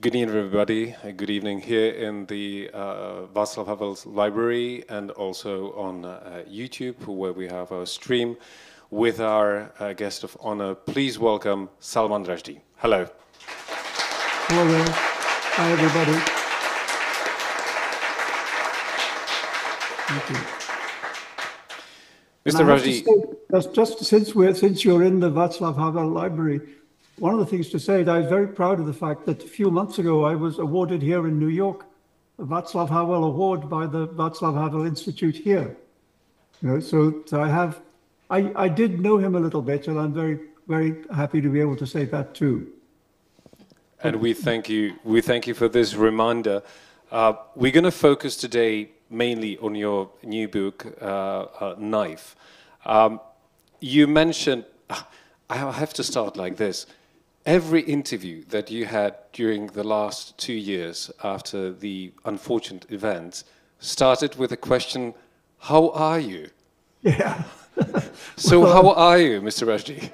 Good evening, everybody. Good evening here in the Václav Havel's library and also on YouTube, where we have our stream with our guest of honor. Please welcome Salman Rushdie. Hello. Hello there. Hi, everybody. Thank you. Mr. Rushdie, just since you're in the Václav Havel library, one of the things to say is I was very proud of the fact that a few months ago I was awarded here in New York a Václav Havel Award by the Václav Havel Institute here. You know, so I did know him a little bit, and I'm very, very happy to be able to say that too. And we thank you. We thank you for this reminder. We're going to focus today mainly on your new book, Knife. You mentioned. I have to start like this. Every interview that you had during the last 2 years after the unfortunate events started with a question, how are you? Yeah. So Well, how are you, Mr. Rushdie?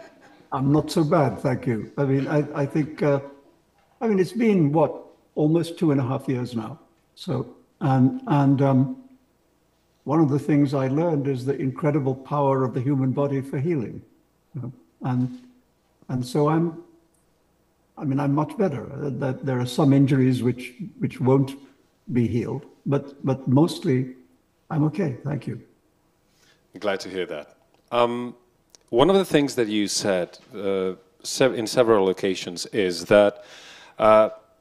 I'm not so bad, thank you. I mean, I think, it's been, what, almost 2.5 years now. So, one of the things I learned is the incredible power of the human body for healing. You know? And so I'm much better. That there are some injuries which won't be healed, but mostly I'm okay. Thank you. Glad to hear that. One of the things that you said in several occasions is that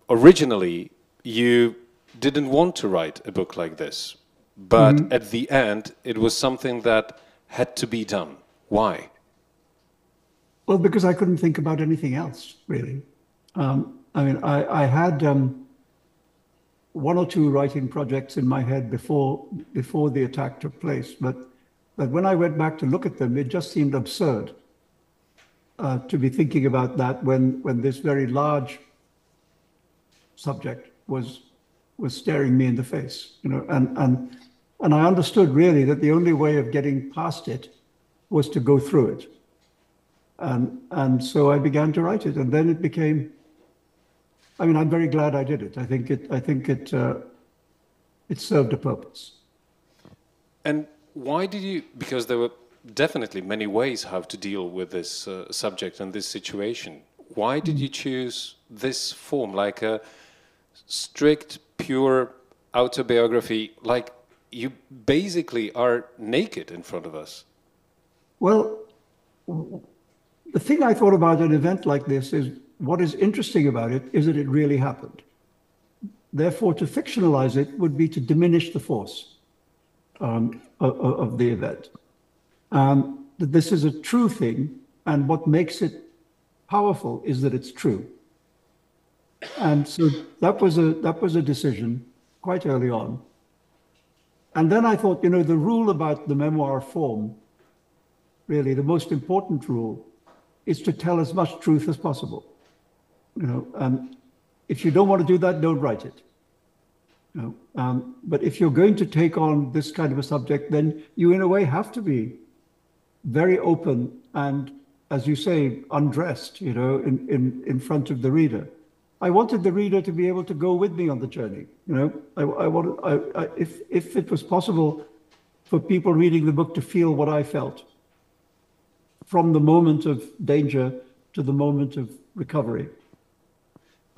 originally you didn't want to write a book like this, but at the end it was something that had to be done. Why? Well, because I couldn't think about anything else, really. I had 1 or 2 writing projects in my head before the attack took place, but when I went back to look at them, it just seemed absurd to be thinking about that when this very large subject was staring me in the face, you know, and I understood really that the only way of getting past it was to go through it. And so I began to write it, and then it became. I'm very glad I did it. I think it served a purpose. And why did you? Because there were definitely many ways how to deal with this subject and this situation. Why did you choose this form, like a strict, pure autobiography? Like you basically are naked in front of us. Well, the thing I thought about an event like this is what is interesting about it is that it really happened. Therefore, to fictionalize it would be to diminish the force of the event. That this is a true thing, and what makes it powerful is that it's true. And so that was a decision quite early on. And then I thought, you know, the rule about the memoir form, really the most important rule, is to tell as much truth as possible. You know, if you don't want to do that, don't write it. You know, but if you're going to take on this kind of a subject, then you, in a way, have to be very open and, as you say, undressed. You know, in front of the reader. I wanted the reader to be able to go with me on the journey. You know, if it was possible for people reading the book to feel what I felt, from the moment of danger to the moment of recovery.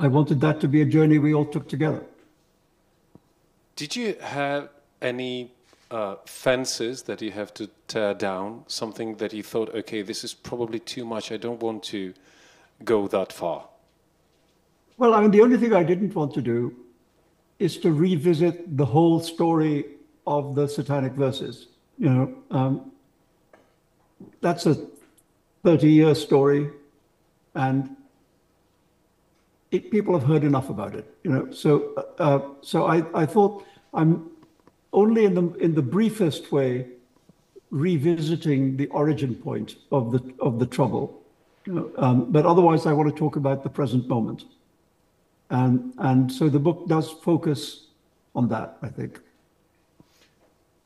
I wanted that to be a journey we all took together. Did you have any fences that you have to tear down? Something that you thought, okay, this is probably too much. I don't want to go that far. Well, the only thing I didn't want to do is to revisit the whole story of the Satanic Verses. You know, that's a 30-year story, and people have heard enough about it, you know. So I thought I'm only in the briefest way revisiting the origin point of the trouble, you know, but otherwise I want to talk about the present moment, and so the book does focus on that, I think.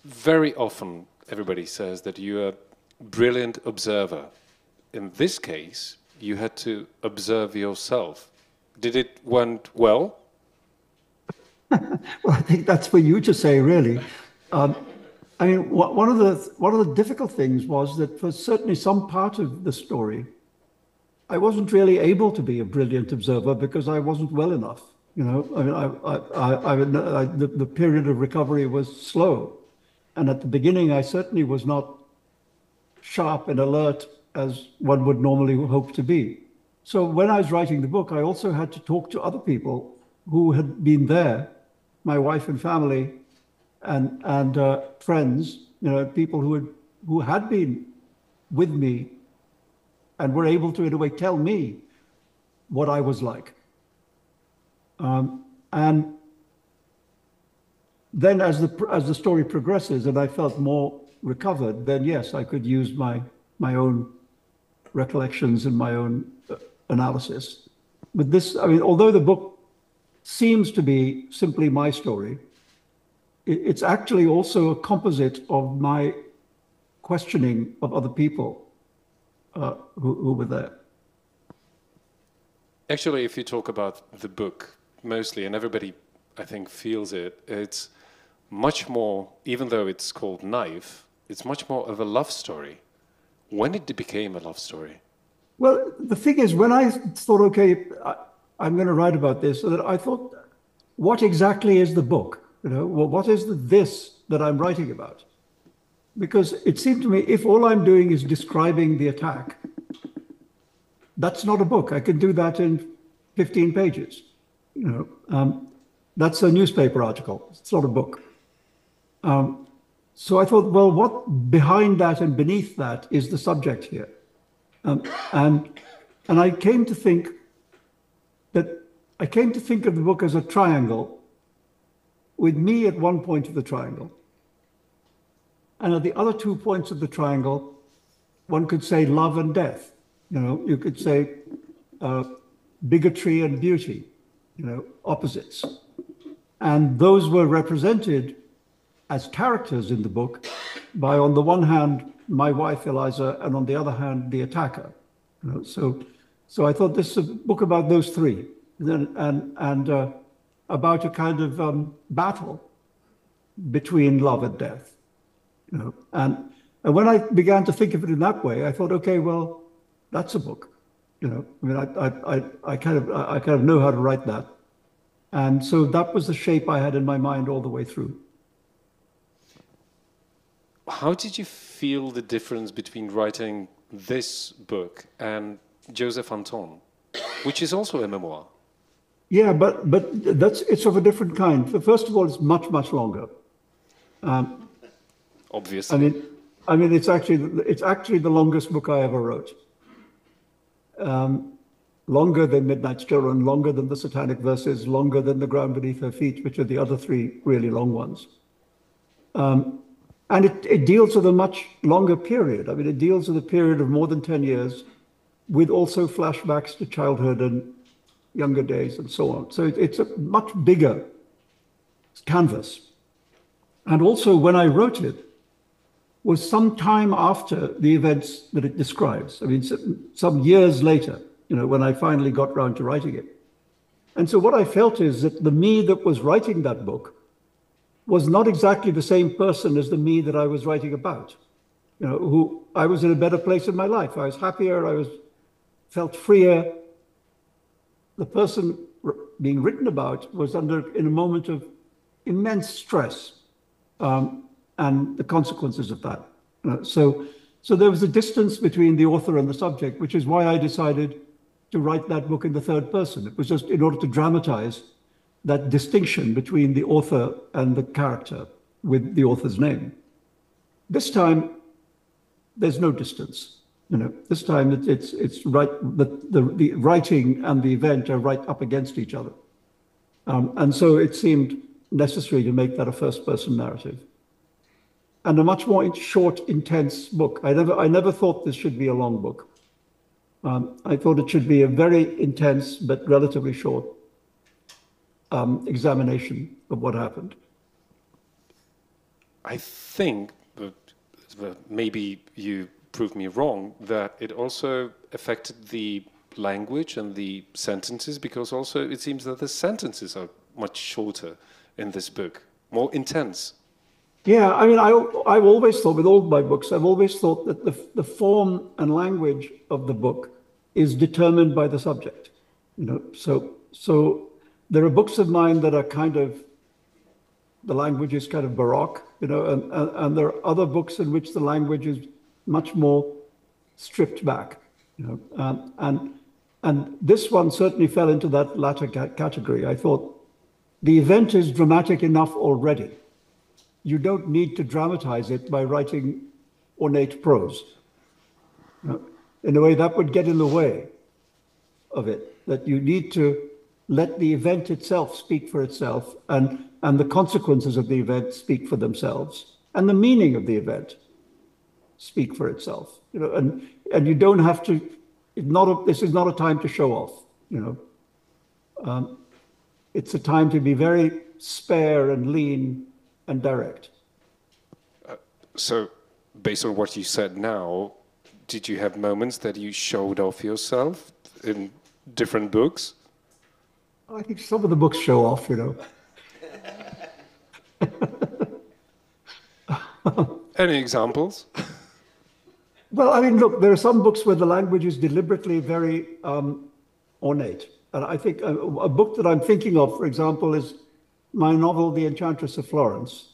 Very often, everybody says that you're a brilliant observer. In this case, you had to observe yourself Did it went well? Well, I think that's for you to say, really. I mean, one of the difficult things was that for certainly some part of the story, I wasn't really able to be a brilliant observer because I wasn't well enough. You know, I mean, the period of recovery was slow, and at the beginning, I certainly was not sharp and alert as one would normally hope to be. So when I was writing the book, I also had to talk to other people who had been there, my wife and family, and friends, you know, people who had been with me and were able to, in a way, tell me what I was like. And then as the story progresses and I felt more recovered, then yes, I could use my own recollections and my own analysis. But this, I mean, although the book seems to be simply my story, it's actually also a composite of my questioning of other people who were there. Actually, if you talk about the book mostly, and everybody, I think, feels it, it's much more, even though it's called Knife, it's much more of a love story. When it became a love story? Well, the thing is, when I thought, okay, I'm going to write about this, so that I thought, what exactly is the book? You know, well, what is this that I'm writing about? Because it seemed to me, if all I'm doing is describing the attack, that's not a book. I can do that in 15 pages. You know, that's a newspaper article. It's not a book. So I thought, well, what behind that and beneath that is the subject here? And I came to think of the book as a triangle, with me at one point of the triangle. And at the other 2 points of the triangle, one could say love and death. You know, you could say bigotry and beauty, you know, opposites. And those were represented as characters in the book by, on the one hand, my wife Eliza, and on the other hand, the attacker. You know, so I thought this is a book about those three, and about a kind of battle between love and death. You know, and when I began to think of it in that way, I thought, okay, well, that's a book. You know, I mean, I kind of know how to write that, and so that was the shape I had in my mind all the way through. How did you feel the difference between writing this book and Joseph Anton, which is also a memoir? Yeah, but it's of a different kind. First of all, it's much longer. Obviously. I mean, it's actually the longest book I ever wrote. Longer than Midnight's Children, longer than the Satanic Verses, longer than The Ground Beneath Her Feet, which are the other three really long ones. And it deals with a much longer period. I mean, it deals with a period of more than 10 years, with also flashbacks to childhood and younger days and so on. So it's a much bigger canvas. And also, when I wrote it, was some time after the events that it describes. I mean, some years later, you know, when I finally got round to writing it. And so what I felt is that the me that was writing that book was not exactly the same person as the me that I was writing about. You know, who I was in a better place in my life. I was happier, felt freer. The person being written about was in a moment of immense stress, and the consequences of that. So there was a distance between the author and the subject, which is why I decided to write that book in the third person. It was just in order to dramatize that distinction between the author and the character with the author's name. This time, there's no distance. You know, this time it's right. The writing and the event are right up against each other, and so it seemed necessary to make that a first-person narrative, and a much more short, intense book. I never thought this should be a long book. I thought it should be a very intense but relatively short examination of what happened. I think that maybe you prove me wrong, that it also affected the language and the sentences? Because also it seems that the sentences are much shorter in this book, more intense. Yeah, I mean, I've always thought, with all my books, I've always thought that the form and language of the book is determined by the subject. You know, so there are books of mine that are kind of, the language is kind of baroque, you know, and there are other books in which the language is much more stripped back, you know, and this one certainly fell into that latter category. I thought the event is dramatic enough already. You don't need to dramatize it by writing ornate prose. You know, in a way, that would get in the way of it, that you need to let the event itself speak for itself, and the consequences of the event speak for themselves, and the meaning of the event speak for itself. You know, and you don't have to. This is not a time to show off. You know, it's a time to be very spare and lean and direct. So, based on what you said now, did you have moments that you showed off yourself in different books? I think some of the books show off, you know. Any examples? Well, I mean, look, there are some books where the language is deliberately very ornate. And I think a book that I'm thinking of, for example, is my novel, The Enchantress of Florence,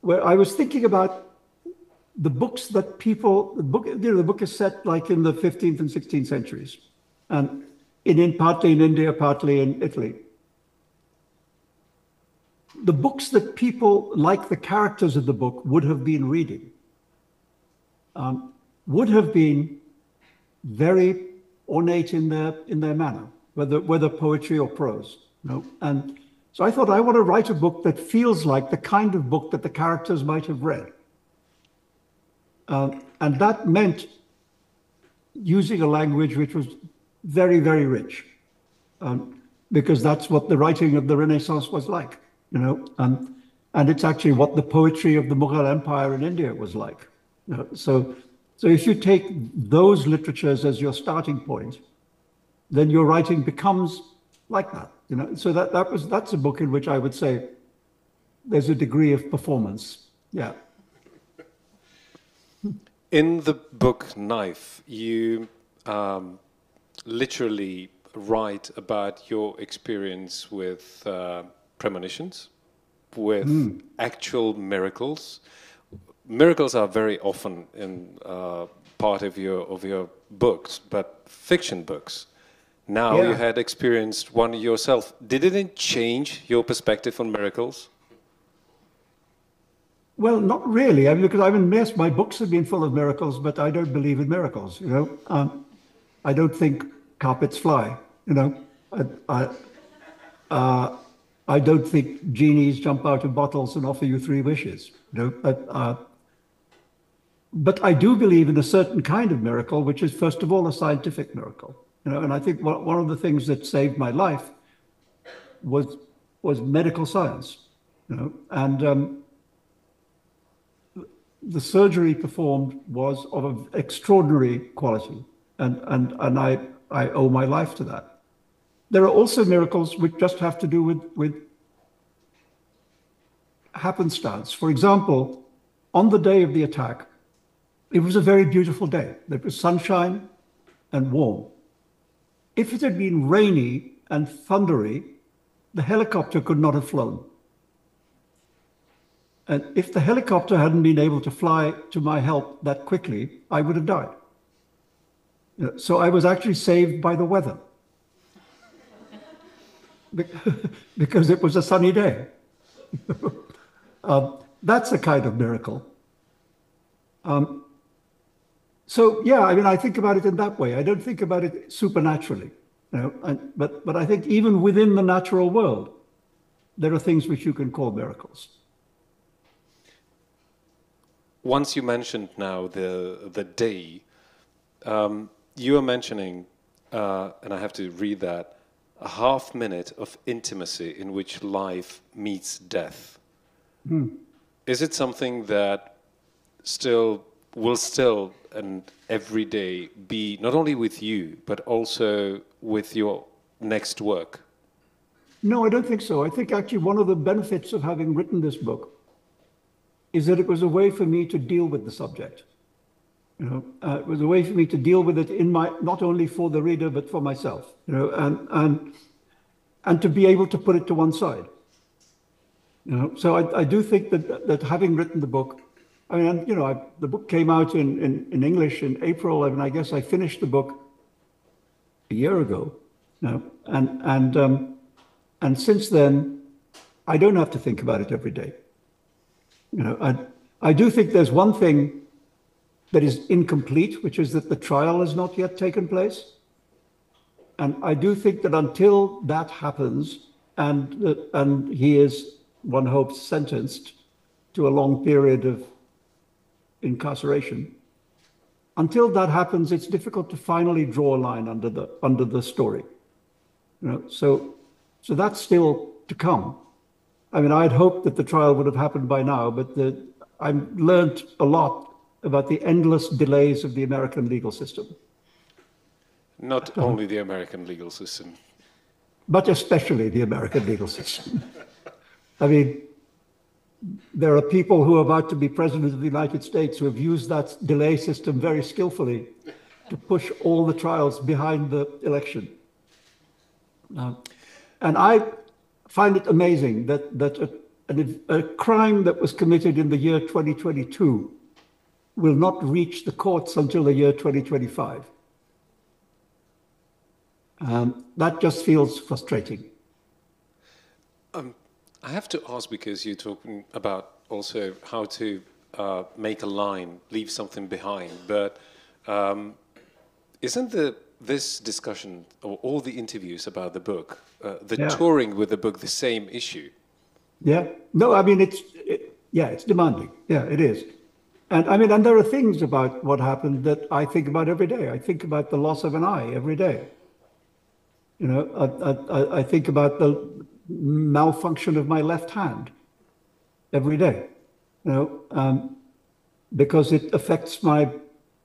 where I was thinking about the books that people, the book is set like in the 15th and 16th centuries, and partly in India, partly in Italy. The books that people, like the characters of the book, would have been reading would have been very ornate in their manner, whether poetry or prose. You know? And so I thought, I want to write a book that feels like the kind of book that the characters might have read. And that meant using a language which was very, very rich, because that's what the writing of the Renaissance was like, you know, and it's actually what the poetry of the Mughal Empire in India was like. You know? So if you take those literatures as your starting point, then your writing becomes like that, you know. So that's a book in which I would say there's a degree of performance, yeah. In the book Knife, you literally write about your experience with premonitions, with actual miracles. Miracles are very often in part of your books, but fiction books. Now you had experienced one yourself. Did it change your perspective on miracles? Well, not really. I mean, because yes, my books have been full of miracles, but I don't believe in miracles. You know, I don't think carpets fly. You know, I don't think genies jump out of bottles and offer you 3 wishes. You know, but I do believe in a certain kind of miracle, which is first of all a scientific miracle. You know, and I think one of the things that saved my life was medical science. You know, and the surgery performed was of extraordinary quality, and I owe my life to that. There are also miracles which just have to do with happenstance. For example, on the day of the attack, it was a very beautiful day. There was sunshine and warm. If it had been rainy and thundery, the helicopter could not have flown. And if the helicopter hadn't been able to fly to my help that quickly, I would have died. You know, so I was actually saved by the weather because it was a sunny day. That's a kind of miracle. So yeah, I mean, I think about it in that way. I don't think about it supernaturally, you know. But I think even within the natural world, there are things which you can call miracles. Once you mentioned now the day, you are mentioning, and I have to read that, a half minute of intimacy in which life meets death. Is it something that still will still and every day be not only with you, but also with your next work? No, I don't think so. I think actually one of the benefits of having written this book is that it was a way for me to deal with the subject. You know, it was a way for me to deal with it in my, not only for the reader, but for myself, you know, and to be able to put it to one side. You know, so I do think that having written the book, I mean, you know, the book came out in English in April, and I guess I finished the book a year ago. You know, and since then, I don't have to think about it every day. You know, I do think there's one thing that is incomplete, which is that the trial has not yet taken place. And I do think that until that happens, and he is, one hopes, sentenced to a long period of incarceration, until that happens, it's difficult to finally draw a line under the story. You know, so that's still to come. I mean, I'd hoped that the trial would have happened by now, but I've learned a lot about the endless delays of the American legal system. Not only the American legal system. But especially the American legal system. I mean, there are people who are about to be president of the United States who have used that delay system very skillfully to push all the trials behind the election. And I find it amazing that a crime that was committed in the year 2022 will not reach the courts until the year 2025. That just feels frustrating. I have to ask, because you're talking about also how to make a line, leave something behind, but isn't this discussion or all the interviews about the book, touring with the book, the same issue? Yeah. No, I mean, it's demanding. Yeah, it is. And I mean, and there are things about what happened that I think about every day. I think about the loss of an eye every day. You know, I think about the malfunction of my left hand every day, you know, because it affects my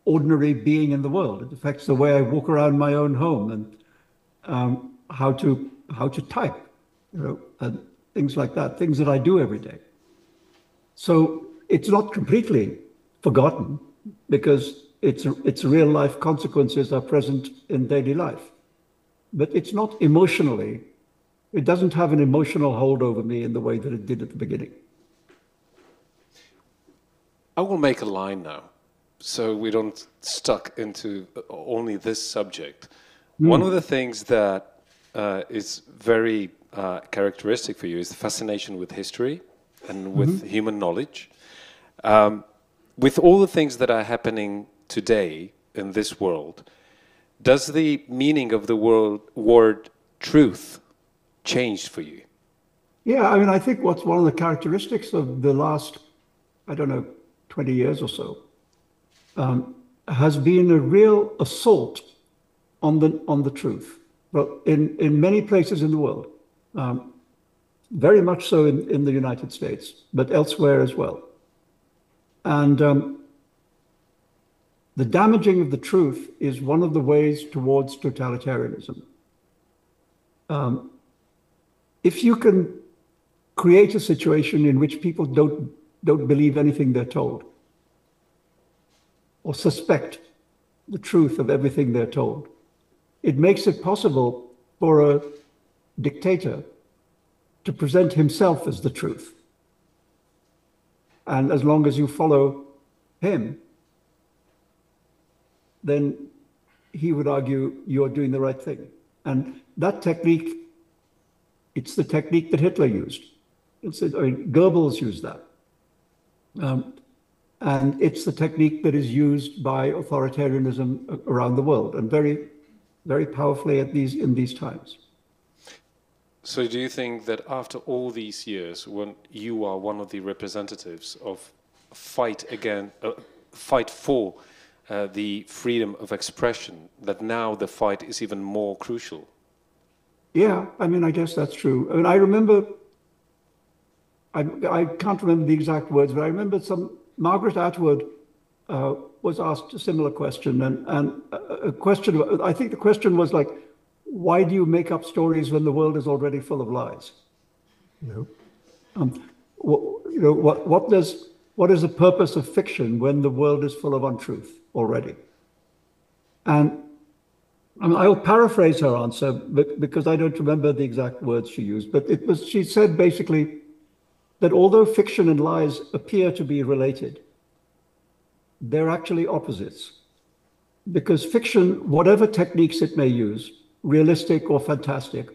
ordinary being in the world. It affects the way I walk around my own home and how to type, you know, and things like that, things that I do every day. So it's not completely forgotten, because its real life consequences are present in daily life. But it's not emotionally, it doesn't have an emotional hold over me in the way that it did at the beginning. I will make a line now, so we don't stuck into only this subject. One of the things that is very characteristic for you is the fascination with history and with human knowledge. With all the things that are happening today in this world, does the meaning of the word truth change for you? Yeah, I mean, I think what's one of the characteristics of the last, I don't know, 20 years or so, has been a real assault on the truth. Well, in many places in the world, very much so in the United States, but elsewhere as well. And the damaging of the truth is one of the ways towards totalitarianism. If you can create a situation in which people don't believe anything they're told, or suspect the truth of everything they're told, it makes it possible for a dictator to present himself as the truth. And as long as you follow him, then he would argue you're doing the right thing. And that technique, it's the technique that Hitler used. Goebbels used that. And it's the technique that is used by authoritarianism around the world, and very, very powerfully in these times. So do you think that after all these years, when you are one of the representatives of fight for the freedom of expression, that now the fight is even more crucial? Yeah, I mean, I guess that's true. I mean, I remember, I can't remember the exact words, but I remember Margaret Atwood was asked a similar question, and a question. I think the question was like, why do you make up stories when the world is already full of lies? What is the purpose of fiction when the world is full of untruth already? And I'll paraphrase her answer because I don't remember the exact words she used, but she said basically that although fiction and lies appear to be related, they're actually opposites. Because fiction, whatever techniques it may use, realistic or fantastic,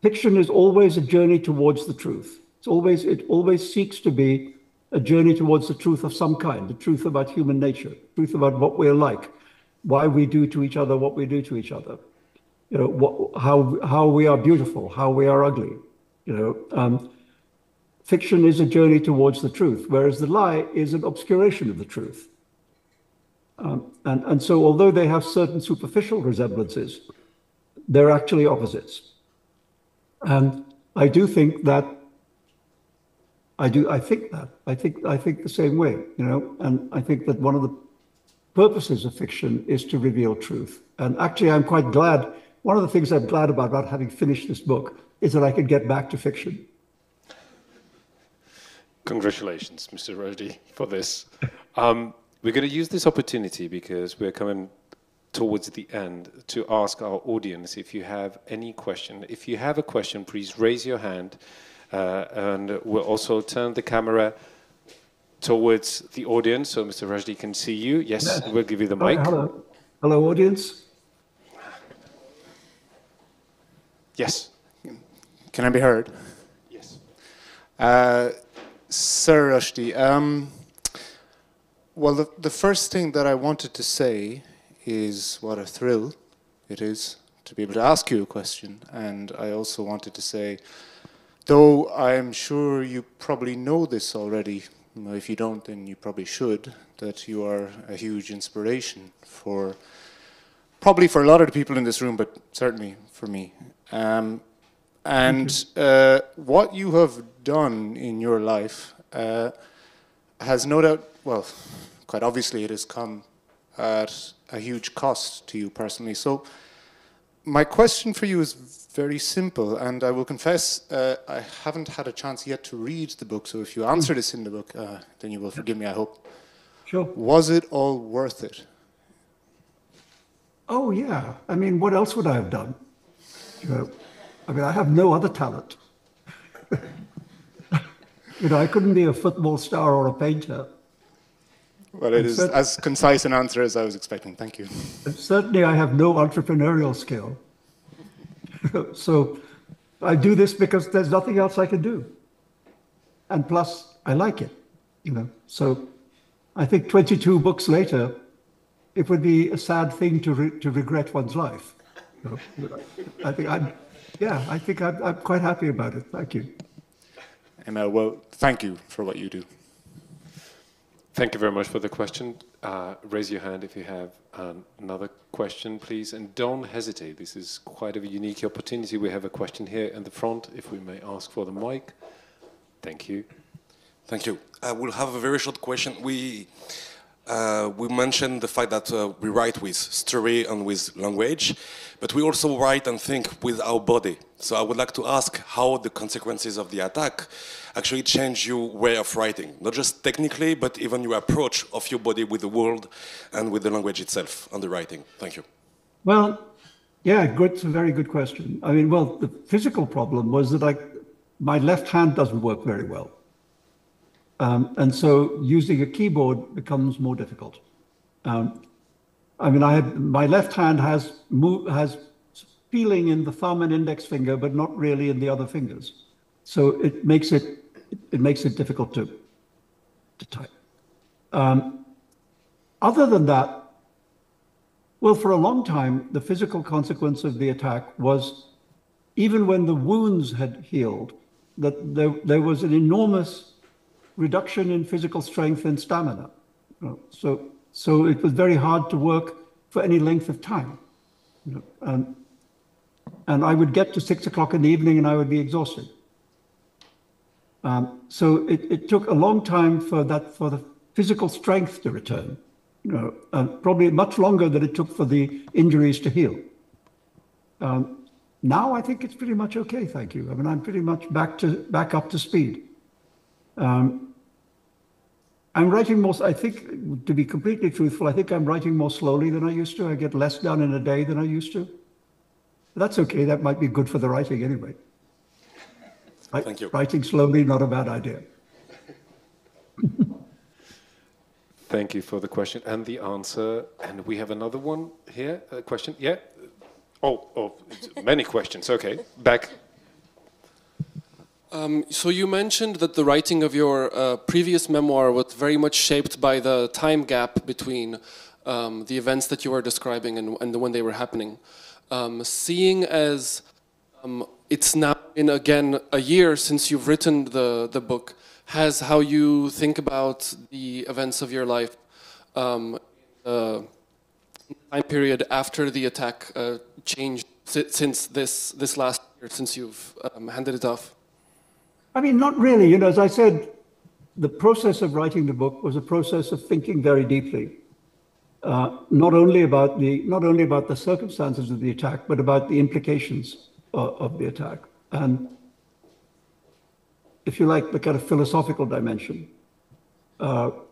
fiction is always a journey towards the truth. It always seeks to be a journey towards the truth of some kind, the truth about human nature, truth about what we're like, why we do to each other what we do to each other, how we are beautiful, how we are ugly. Fiction is a journey towards the truth, whereas the lie is an obscuration of the truth. And so although they have certain superficial resemblances, they're actually opposites. And I think the same way, and I think that one of the purposes of fiction is to reveal truth. And actually, I'm quite glad, one of the things I'm glad about having finished this book is that I could get back to fiction. Congratulations, Mr. Rushdie, for this. We're going to use this opportunity because we're coming towards the end to ask our audience if you have any question. If you have a question, please raise your hand, and we'll also turn the camera towards the audience so Mr. Rushdie can see you. Yes, we'll give you the mic. Hello, audience. Yes. Can I be heard? Yes. Sir Rushdie, well, the first thing that I wanted to say is what a thrill it is to be able to ask you a question. And I also wanted to say, though I'm sure you probably know this already, if you don't, then you probably should, that you are a huge inspiration probably for a lot of the people in this room, but certainly for me. What you have done in your life has no doubt, well, quite obviously it has come at a huge cost to you personally. So my question for you is very simple, and I will confess I haven't had a chance yet to read the book, so if you answer this in the book, then you will forgive me, I hope. Sure. Was it all worth it? Oh, yeah. I mean, what else would I have done? I have no other talent. I couldn't be a football star or a painter. Well, it is as concise an answer as I was expecting. Thank you. And certainly I have no entrepreneurial skill. So I do this because there's nothing else I can do. And plus, I like it. So I think 22 books later, it would be a sad thing to regret one's life. I think I'm quite happy about it. Thank you. Well, thank you for what you do. Thank you very much for the question. Raise your hand if you have another question, please. And don't hesitate. This is quite a unique opportunity. We have a question here in the front, if we may ask for the mic. Thank you. Thank you. I will have a very short question. We mentioned the fact that we write with story and with language, but we also write and think with our body. So I would like to ask how the consequences of the attack actually change your way of writing, not just technically, but even your approach of your body with the world and with the language itself and the writing. Thank you. Well, yeah, good. It's a very good question. I mean, well, the physical problem was that my left hand doesn't work very well. And so using a keyboard becomes more difficult. My left hand has feeling in the thumb and index finger, but not really in the other fingers. So it makes it difficult to type. Other than that, well, for a long time, the physical consequence of the attack was, even when the wounds had healed, that there was an enormous reduction in physical strength and stamina. So it was very hard to work for any length of time. And I would get to 6 o'clock in the evening and I would be exhausted. So it took a long time for physical strength to return, and probably much longer than it took for the injuries to heal. Now I think it's pretty much okay, thank you. I mean, I'm pretty much back up to speed. I'm writing more, I think, to be completely truthful, I think I'm writing more slowly than I used to. I get less done in a day than I used to. That's okay, that might be good for the writing anyway. Thank you. Writing slowly, not a bad idea. Thank you for the question and the answer. And we have another one here, a question. Yeah? Oh, many questions. Okay, back. So you mentioned that the writing of your previous memoir was very much shaped by the time gap between the events that you were describing and when they were happening. Seeing as it's now been again a year since you've written the book, has how you think about the events of your life time period after the attack changed since this last year, since you've handed it off? I mean, not really. You know, as I said, the process of writing the book was a process of thinking very deeply, not only about the circumstances of the attack, but about the implications of the attack, and, if you like, the kind of philosophical dimension of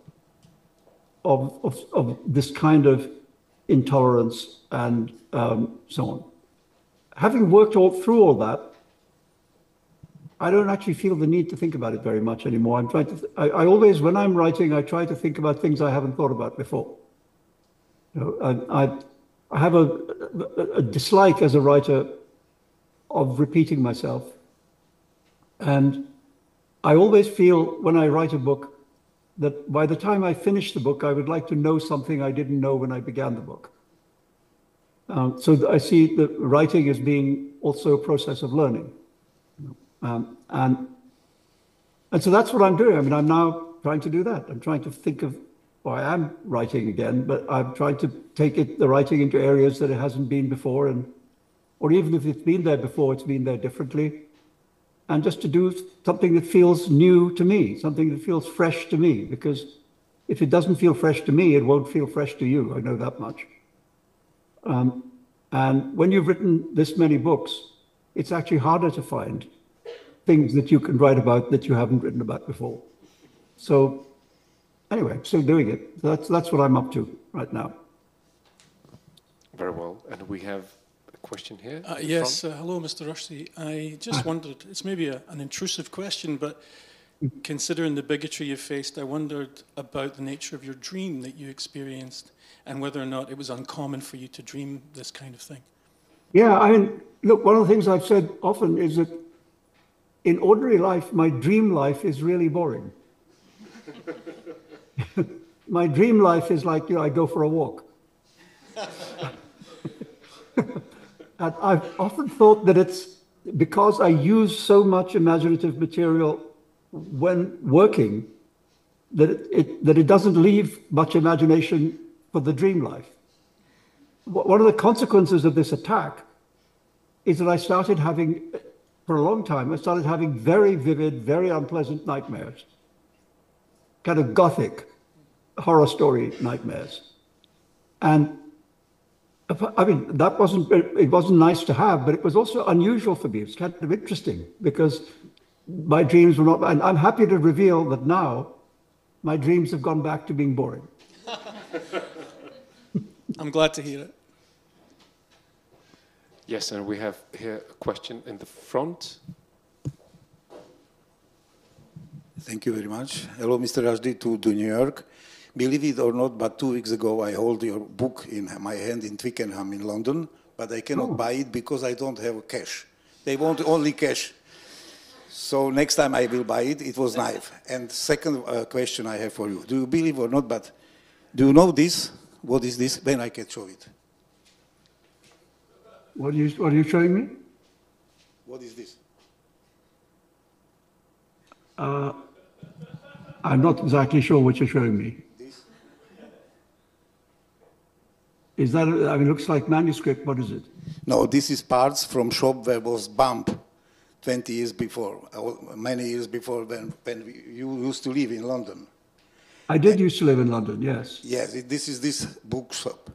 this kind of intolerance and so on. Having worked through all that, I don't actually feel the need to think about it very much anymore. I'm trying to. I always, when I'm writing, I try to think about things I haven't thought about before. You know, I have a dislike as a writer of repeating myself, and I always feel when I write a book that by the time I finish the book, I would like to know something I didn't know when I began the book. So I see the writing as being also a process of learning. And so that's what I'm doing. I mean, I'm now trying to do that. I'm trying to think of, well, I am writing again, but I'm trying to take the writing into areas that it hasn't been before, or even if it's been there before, it's been there differently. And just to do something that feels new to me, something that feels fresh to me, because if it doesn't feel fresh to me, it won't feel fresh to you. I know that much. And when you've written this many books, it's actually harder to find things that you can write about that you haven't written about before. So anyway, I'm still doing it. That's what I'm up to right now. Very well. And we have a question here. Yes, hello, Mr. Rushdie. I just wondered, it's maybe an intrusive question, but considering the bigotry you faced, I wondered about the nature of your dream that you experienced and whether or not it was uncommon for you to dream this kind of thing. Yeah, I mean, look, one of the things I've said often is that in ordinary life, my dream life is really boring. My dream life is like, I go for a walk. And I've often thought that it's because I use so much imaginative material when working that it doesn't leave much imagination for the dream life. One of the consequences of this attack is that I started having, for a long time, I started having very vivid, very unpleasant nightmares. Kind of gothic horror story nightmares. And I mean, it wasn't nice to have, but it was also unusual for me. It's kind of interesting because my dreams were not, and I'm happy to reveal that now my dreams have gone back to being boring. I'm glad to hear it. Yes, and we have here a question in the front. Thank you very much. Hello, Mr. Rushdie, to New York. Believe it or not, but 2 weeks ago I hold your book in my hand in Twickenham in London, but I cannot buy it because I don't have cash. They want only cash. So next time I will buy it. It was nice. And second question I have for you. Do you believe or not, but do you know this? What is this? Then I can show it. What are you showing me? What is this? I'm not exactly sure what you're showing me. This? Is that, I mean, it looks like manuscript. What is it? No, this is parts from shop where was bomb 20 years before, many years before when you used to live in London. I did used to live in London, yes. Yes, this is this bookshop.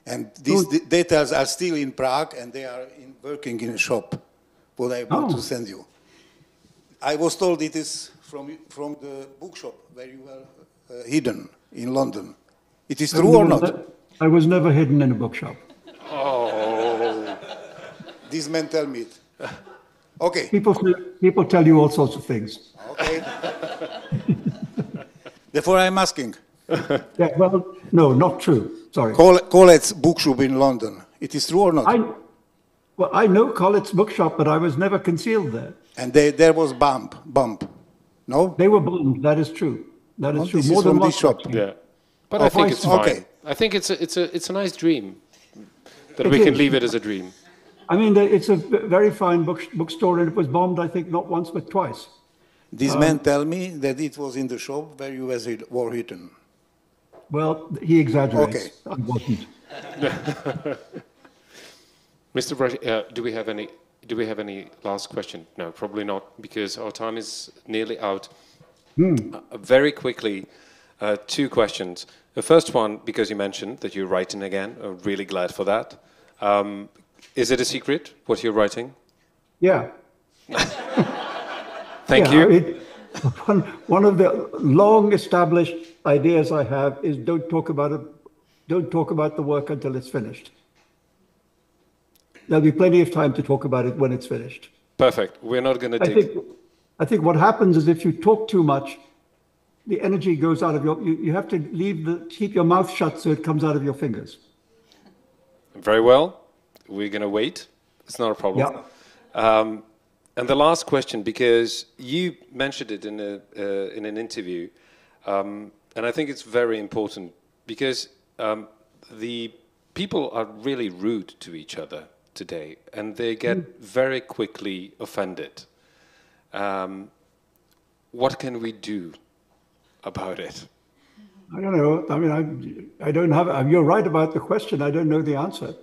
And these details are still in Prague, and they are working in a shop, what I want to send you. I was told it is from the bookshop where you were hidden in London. It is true or not? I was never hidden in a bookshop. Oh. These men tell me it. Okay. People tell you all sorts of things. Okay. Therefore, I'm asking. Yeah, well, no, not true. Sorry. Collett's bookshop in London. It is true or not? I know Collett's bookshop, but I was never concealed there. And there was bump. No? They were bombed. That is true. That is true. This More is than from one this shop. Yeah. But I think it's fine. Okay. I think it's a nice dream. That we can leave it as a dream. I mean, it's a very fine bookstore, and it was bombed, I think, not once but twice. These men tell me that it was in the shop where you were hidden. Well, he exaggerates. Okay. I wasn't. Mr. Brush, do we have any last question? No, probably not, because our time is nearly out. Very quickly, 2 questions. The first one, because you mentioned that you're writing again, I'm really glad for that. Is it a secret what you're writing? Yeah. Thank you. One of the long-established ideas I have is don't talk about the work until it's finished. There'll be plenty of time to talk about it when it's finished. Perfect. We're not going to dig. I think what happens is if you talk too much, the energy goes out of you have to keep your mouth shut so it comes out of your fingers. Very well. We're going to wait. It's not a problem. Yeah. And the last question, because you mentioned it in an interview, and I think it's very important, because the people are really rude to each other today, and they get very quickly offended. What can we do about it? I don't know. I mean, I don't have. You're right about the question. I don't know the answer.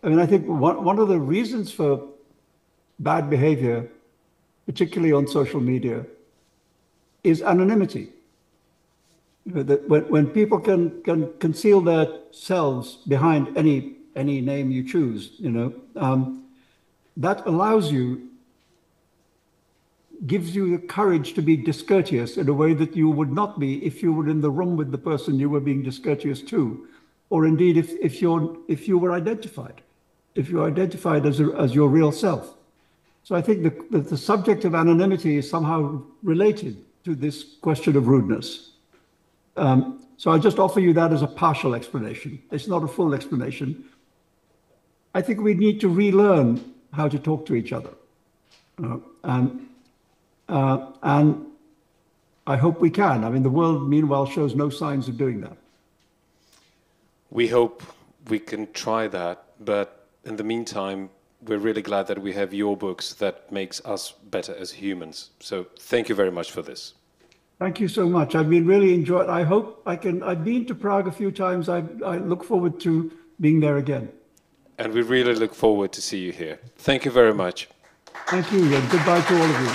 I mean, I think one of the reasons for bad behavior, particularly on social media, is anonymity. That when people can conceal themselves behind any name you choose, that allows you, gives you the courage to be discourteous in a way that you would not be if you were in the room with the person you were being discourteous to, or indeed if you were identified, if you're identified as your real self. So I think the subject of anonymity is somehow related to this question of rudeness. So I just offer you that as a partial explanation. It's not a full explanation. I think we need to relearn how to talk to each other. And I hope we can. I mean, the world, meanwhile, shows no signs of doing that. We hope we can try that, but in the meantime, we're really glad that we have your books that makes us better as humans. So thank you very much for this. Thank you so much. I've been really enjoyed. I hope I can. I've been to Prague a few times. I look forward to being there again. And we really look forward to see you here. Thank you very much. Thank you, and goodbye to all of you.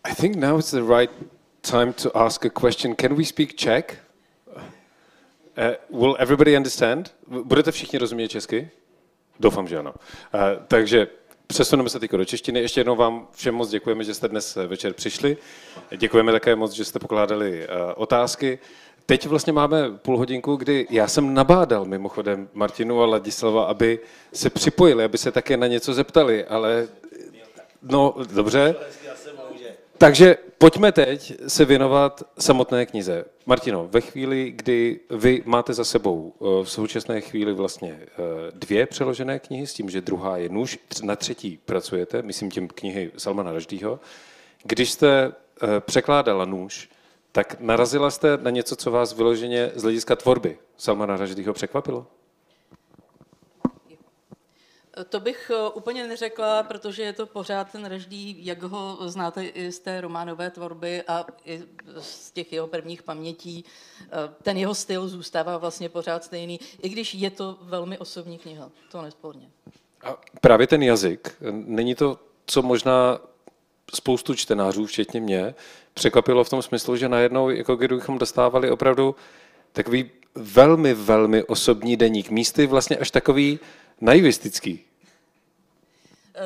I think now is the right time to ask a question. Can we speak Czech? Will everybody understand? Budete všichni rozumět česky? Doufám, že ano. Takže přesuneme se teď do češtiny. Ještě jednou vám všem moc děkujeme, že jste dnes večer přišli. Děkujeme také moc, že jste pokládali otázky. Teď vlastně máme půl hodinku, kdy já jsem nabádal mimochodem Martinu a Ladislava, aby se připojili, aby se také na něco zeptali, ale no dobře. Takže pojďme teď se věnovat samotné knize. Martino, ve chvíli, kdy vy máte za sebou v současné chvíli vlastně 2 přeložené knihy, s tím, že druhá je Nůž, na 3. pracujete, myslím tím knihy Salmana Rushdieho. Když jste překládala Nůž, tak narazila jste na něco, co vás vyloženě z hlediska tvorby Salmana Rushdieho překvapilo? To bych úplně neřekla, protože je to pořád ten Rushdie, jak ho znáte i z té románové tvorby a i z těch jeho prvních pamětí. Ten jeho styl zůstává vlastně pořád stejný, i když je to velmi osobní kniha, to nesporně. A právě ten jazyk, není to, co možná spoustu čtenářů, včetně mě, překvapilo v tom smyslu, že najednou, jako kdybychom dostávali opravdu takový velmi, velmi osobní deník, místy vlastně až takový naivistický.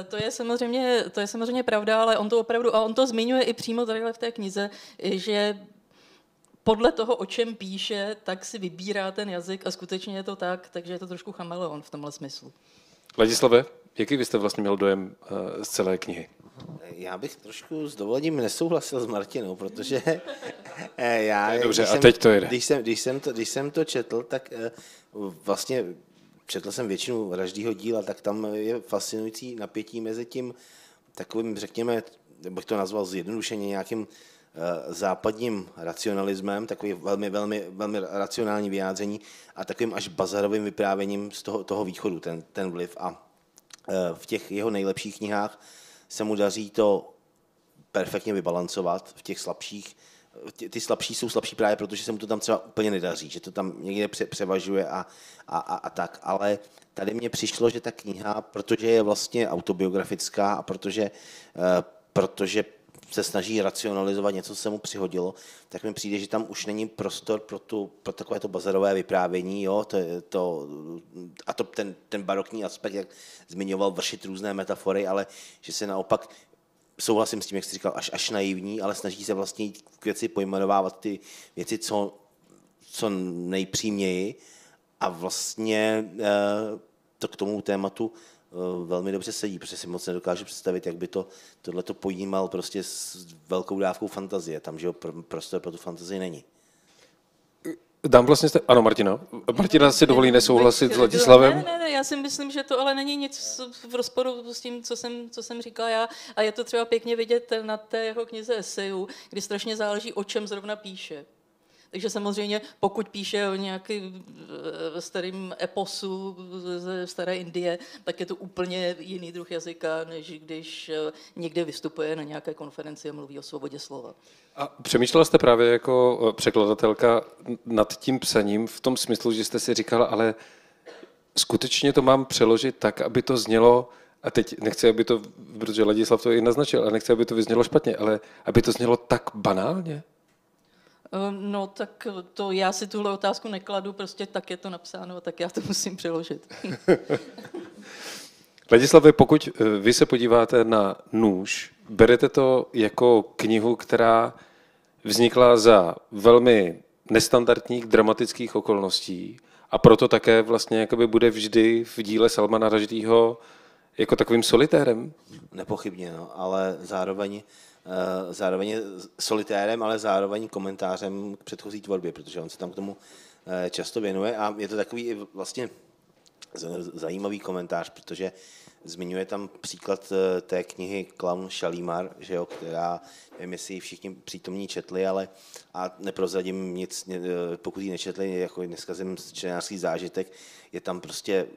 To je samozřejmě pravda, ale on to opravdu, a on to zmiňuje i přímo tady v té knize, že podle toho, o čem píše, tak si vybírá ten jazyk a skutečně je to tak, takže je to trošku chameleon v tomhle smyslu. Ladislave, jaký vy jste vlastně měl dojem z celé knihy? Já bych trošku s dovolením nesouhlasil s Martinou, protože já... Dobře, a teď to jede. Když jsem to četl, tak vlastně četl jsem většinu Rushdieho díla, tak tam je fascinující napětí mezi tím takovým, řekněme, bych to nazval zjednodušeně nějakým západním racionalismem, takový velmi, velmi, velmi racionální vyjádření a takovým až bazarovým vyprávěním z toho východu, ten vliv. A v těch jeho nejlepších knihách se mu daří to perfektně vybalancovat, v těch slabších. Ty slabší jsou slabší právě, protože se mu to tam třeba úplně nedaří, že to tam někde převažuje a tak. Ale tady mně přišlo, že ta kniha, protože je vlastně autobiografická a protože se snaží racionalizovat něco, co se mu přihodilo, tak mi přijde, že tam už není prostor pro takové to bazarové vyprávění, jo? Ten barokní aspekt, jak zmiňoval, vršit různé metafory, ale že se naopak, souhlasím s tím, jak jsi říkal, až naivní, ale snaží se vlastně k věci pojmenovávat ty věci co nejpřímněji a vlastně to k tomu tématu velmi dobře sedí, protože si moc nedokážu představit, jak by tohleto pojímal prostě s velkou dávkou fantazie. Tam, že prostor pro tu fantazii není. Dám vlastně ano, Martina. Martina si dovolí nesouhlasit s Ladislavem. Ne, já si myslím, že to ale není nic v rozporu s tím, co jsem říkala já. A je to třeba pěkně vidět na té jeho knize esejů, kdy strašně záleží, o čem zrovna píše. Takže samozřejmě, pokud píše o nějaký starým eposu ze staré Indie, tak je to úplně jiný druh jazyka, než když někde vystupuje na nějaké konferenci a mluví o svobodě slova. A přemýšlela jste právě jako překladatelka nad tím psaním v tom smyslu, že jste si říkala, ale skutečně to mám přeložit tak, aby to znělo, a teď nechci, aby to, protože Ladislav to i naznačil, ale nechci, aby to vyznělo špatně, ale aby to znělo tak banálně? No tak to já si tuhle otázku nekladu, prostě tak je to napsáno, tak já to musím přeložit. Ladislave, pokud vy se podíváte na Nůž, berete to jako knihu, která vznikla za velmi nestandardních dramatických okolností a proto také vlastně jakoby bude vždy v díle Salmana Rushdieho jako takovým solitérem? Nepochybně, no, ale zároveň solitérem, ale zároveň komentářem k předchozí tvorbě, protože on se tam k tomu často věnuje a je to takový vlastně zajímavý komentář, protože zmiňuje tam příklad té knihy Klaun Šalímar, že jo, která, nevím, jestli ji všichni přítomní četli, ale a neprozradím nic, pokud ji nečetli, jako dneska jsem čtenářský zážitek, je tam prostě,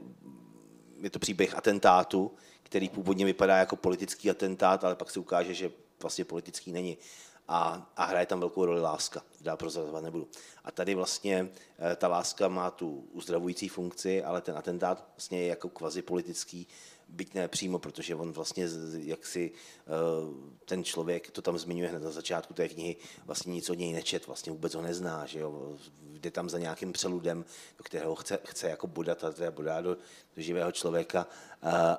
je to příběh atentátu, který původně vypadá jako politický atentát, ale pak se ukáže, že vlastně politický není. A hraje tam velkou roli láska, dál prozrazovat nebudu. A tady vlastně ta láska má tu uzdravující funkci, ale ten atentát vlastně je jako kvazipolitický, byť ne přímo, protože on vlastně, jak si ten člověk, to tam zmiňuje hned na začátku té knihy, vlastně nic od něj nečet, vlastně vůbec ho nezná, že jo? Jde tam za nějakým přeludem, do kterého chce jako bodat a teda bodá do živého člověka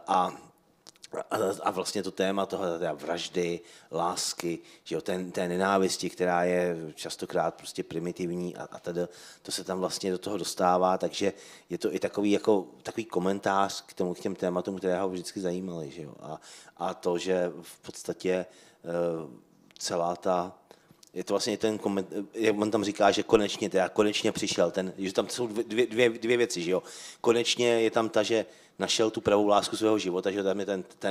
a vlastně to téma toho vraždy, lásky, že jo, té nenávisti, která je častokrát prostě primitivní a tedy to se tam vlastně do toho dostává, takže je to i takový komentář k těm tématům, které ho vždycky zajímaly, že jo. A to, že v podstatě celá ta je to vlastně ten komentář, on tam říká, že konečně přišel že tam jsou dvě věci, že jo. Konečně je tam ta, že našel tu pravou lásku svého života, že tam je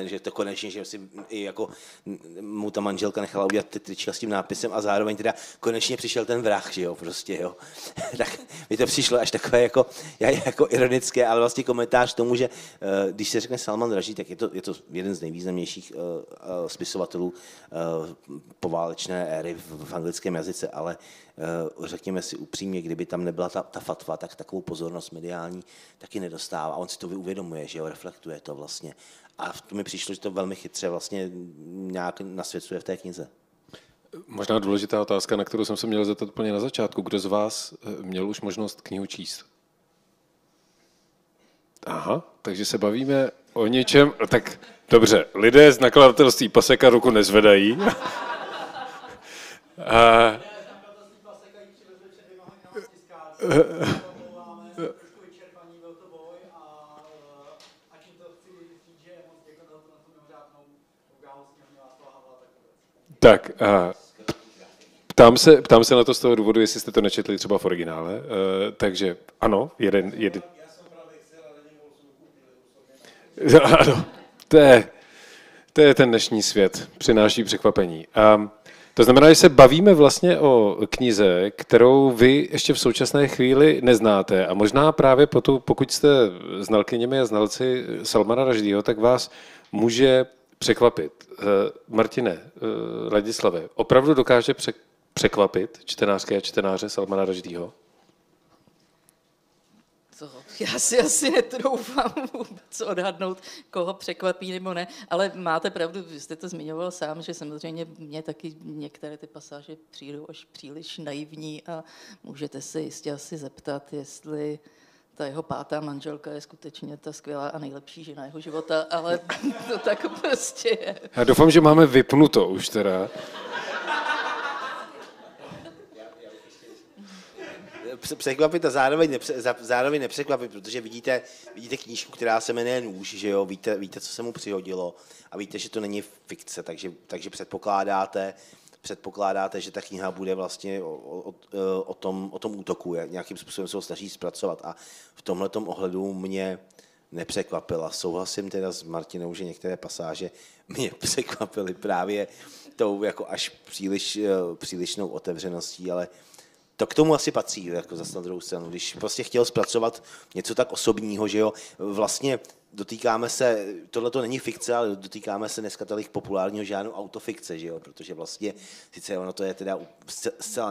že to konečně, že si i jako mu ta manželka nechala udělat ty trička s tím nápisem a zároveň teda konečně přišel ten vrah, že jo, prostě, jo. Tak mi to přišlo až takové jako ironické, ale vlastně komentář k tomu, že když se řekne Salman Rushdie, tak je to jeden z nejvýznamnějších spisovatelů poválečné éry v anglickém jazyce, ale řekněme si upřímně, kdyby tam nebyla ta fatva, tak takovou pozornost mediální taky nedostává. A on si to uvědomuje, že jo, reflektuje to vlastně. A to mi přišlo, že to velmi chytře vlastně nějak nasvěcuje v té knize. Možná důležitá otázka, na kterou jsem se měl zeptat úplně na začátku. Kdo z vás měl už možnost knihu číst? Aha, takže se bavíme o něčem. Tak dobře, lidé z nakladatelství Paseka ruku nezvedají. Tak, ptám se na to z toho důvodu, jestli jste to nečetli třeba v originále. Takže ano, jeden. Ano, to je ten dnešní svět, přináší překvapení. To znamená, že se bavíme vlastně o knize, kterou vy ještě v současné chvíli neznáte a možná právě pokud jste znalkyněmi a znalci Salmana Rushdieho, tak vás může překvapit. Martine, Ladislave, opravdu dokáže překvapit čtenářské a čtenáře Salmana Rushdieho? Já si asi netroufám vůbec odhadnout, koho překvapí nebo ne, ale máte pravdu, vy jste to zmiňoval sám, že samozřejmě mě taky některé ty pasáže přijdou až příliš naivní a můžete se jistě asi zeptat, jestli ta jeho pátá manželka je skutečně ta skvělá a nejlepší žena jeho života, ale to tak prostě je. Já doufám, že máme vypnuto už teda. Překvapit a zároveň nepřekvapit, protože vidíte knížku, která se jmenuje Nůž, že jo, víte, co se mu přihodilo a víte, že to není fikce, takže předpokládáte, že ta kniha bude vlastně o tom útoku, nějakým způsobem se ho snaží zpracovat a v tomhletom ohledu mě nepřekvapila. Souhlasím teda s Martinou, že některé pasáže mě překvapily právě tou jako až přílišnou otevřeností, ale to k tomu asi patří, jako zase na druhou stranu. Když prostě chtěl zpracovat něco tak osobního, že jo, vlastně dotýkáme se, tohle to není fikce, ale dotýkáme se dneska tolik populárního žánru autofikce, že jo, protože vlastně, sice ono to je teda zcela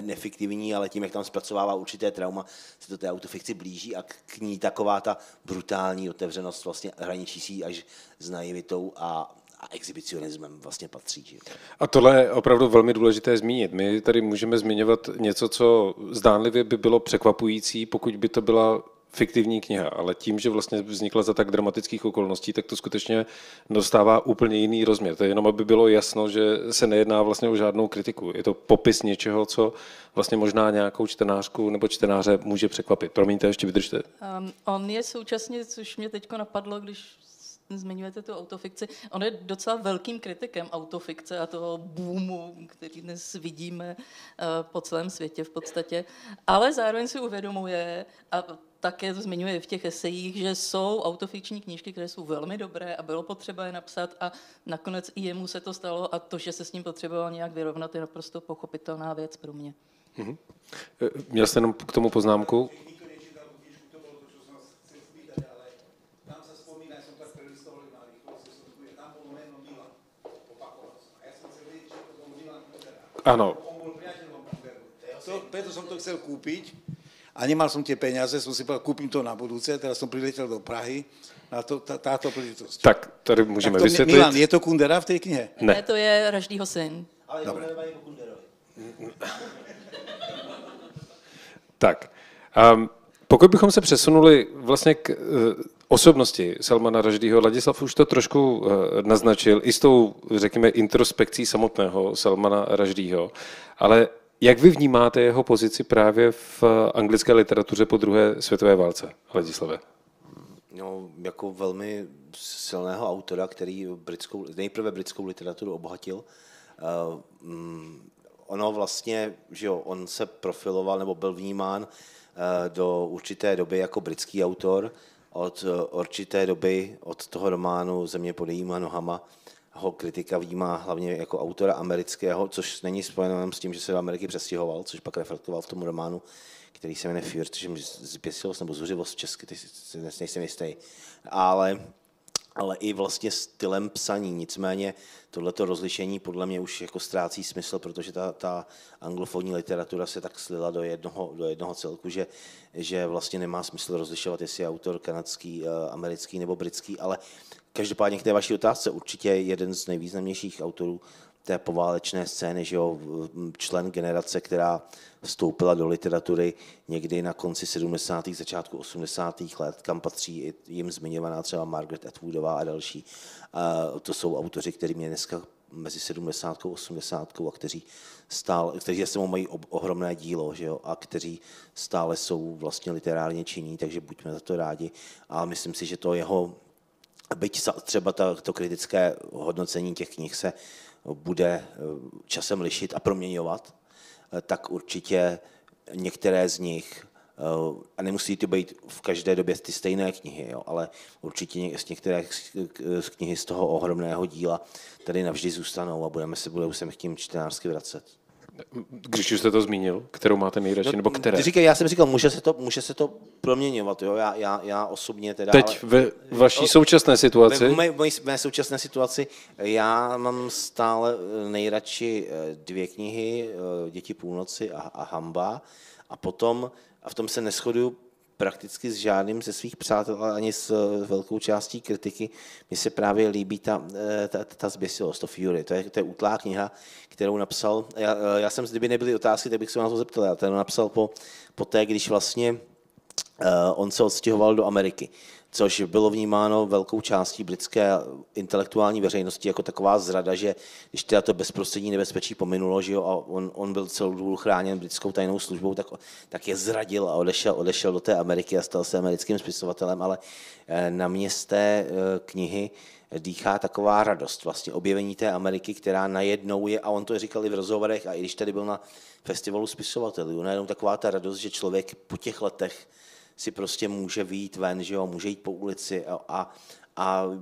nefiktivní, ale tím, jak tam zpracovává určité trauma, se to té autofikci blíží a k ní taková ta brutální otevřenost vlastně hraničí si až s naivitou a exhibicionismem vlastně patří. Že? A tohle je opravdu velmi důležité zmínit. My tady můžeme zmiňovat něco, co zdánlivě by bylo překvapující, pokud by to byla fiktivní kniha, ale tím, že vlastně vznikla za tak dramatických okolností, tak to skutečně dostává úplně jiný rozměr. To je jenom, aby bylo jasno, že se nejedná vlastně o žádnou kritiku. Je to popis něčeho, co vlastně možná nějakou čtenářku nebo čtenáře může překvapit. Promiňte, ještě vydržte. On je současně, což mě teď napadlo, když zmiňujete tu autofikci, on je docela velkým kritikem autofikce a toho boomu, který dnes vidíme po celém světě v podstatě, ale zároveň si uvědomuje a také to zmiňuje v těch esejích, že jsou autofikční knížky, které jsou velmi dobré a bylo potřeba je napsat a nakonec i jemu se to stalo a to, že se s ním potřeboval nějak vyrovnat, je naprosto pochopitelná věc pro mě. Mm-hmm. Měl jste jenom k tomu poznámku? Áno. Preto som to chcel kúpiť a nemal som tie peniaze, som si povedal, kúpim to na budúce, teraz som priletel do Prahy na táto príležitosť. Tak, tady můžeme vysvětlit. Milan, je to Kundera v tej knihe? Ne, to je Rushdieho syn. Ale je to Kunderovi. Tak, pokud bychom se přesunuli vlastně k osobnosti Salmana Rushdieho, Ladislav už to trošku naznačil i s tou, řekněme, introspekcí samotného Salmana Rushdieho, ale jak vy vnímáte jeho pozici právě v anglické literatuře po druhé světové válce, Ladislave? No, jako velmi silného autora, který nejprve britskou literaturu obohatil. Ono vlastně, že jo, on se profiloval nebo byl vnímán do určité doby jako britský autor. od určité doby, od toho románu Země pod jejíma nohama, ho kritika vnímá hlavně jako autora amerického, což není spojeno jenom s tím, že se do Ameriky přestěhoval, což pak reflektoval v tom románu, který se jmenuje Fear, což je zběsilost nebo zuřivost česky, ty si nejsem jistý. Ale i vlastně stylem psaní. Nicméně tohleto rozlišení podle mě už jako ztrácí smysl, protože ta anglofonní literatura se tak slila do jednoho celku, že vlastně nemá smysl rozlišovat, jestli je autor kanadský, americký nebo britský, ale každopádně k té vaší otázce určitě jeden z nejvýznamnějších autorů té poválečné scény, že jo, člen generace, která vstoupila do literatury někdy na konci 70. začátku 80. let, kam patří i jim zmiňovaná třeba Margaret Atwoodová a další. To jsou autoři, kteří mě dneska mezi 70. a 80. a kteří za sebou mají ohromné dílo, že jo, a kteří stále jsou vlastně literárně činní, takže buďme za to rádi. A myslím si, že to jeho, byť třeba to kritické hodnocení těch knih se bude časem lišit a proměňovat, tak určitě některé z nich, a nemusí to být v každé době ty stejné knihy, jo, ale určitě některé z knihy z toho ohromného díla tady navždy zůstanou a budou se k tím čtenářsky vracet. Když už jste to zmínil, kterou máte nejradši, nebo které? Já jsem říkal, může se to proměňovat. Jo? Já osobně teda... Teď ve vaší současné situaci? V mé současné situaci já mám stále nejradši dvě knihy, Děti půlnoci a Hamba. A v tom se neshoduju prakticky s žádným ze svých přátel, ani s velkou částí kritiky. Mně se právě líbí ta zběsilost, to Fury. To je útlá kniha, kterou napsal. Já jsem, kdyby nebyly otázky, tak bych se na to zeptal. Já ten napsal po té, když vlastně on se odstěhoval do Ameriky, což bylo vnímáno velkou částí britské intelektuální veřejnosti jako taková zrada, že když teda to bezprostřední nebezpečí pominulo, že jo, a on byl celou dobu chráněn britskou tajnou službou, tak je zradil a odešel do té Ameriky a stal se americkým spisovatelem, ale na mě z té knihy dýchá taková radost, vlastně objevení té Ameriky, která najednou je, a on to říkal i v rozhovorech, a i když tady byl na festivalu spisovatelů, najednou taková ta radost, že člověk po těch letech si prostě může vyjít ven, že jo, může jít po ulici a